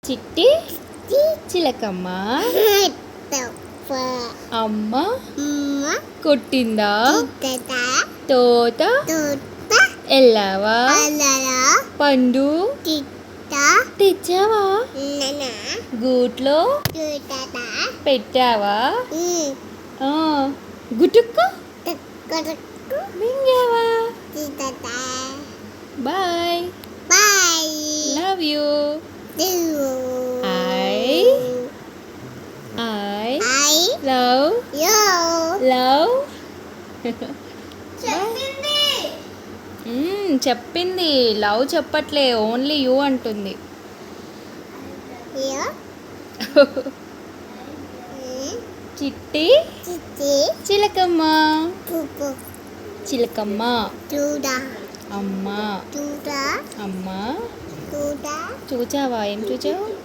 చిట్టి చిలకమ్మ అమ్మ కొట్టిందా తోత ఎల్లావా పండు తెచ్చావా గూట్లో పెట్టావా గుటుక్కు మింగావా bye love you I love చెప్పింది లవ్ చెప్పట్లే ఓన్లీ యూ అంటుంది చిట్టి చిలకమ్మ చిలకమ్మ అమ్మ అమ్మ చూచావా ఏం చూచావు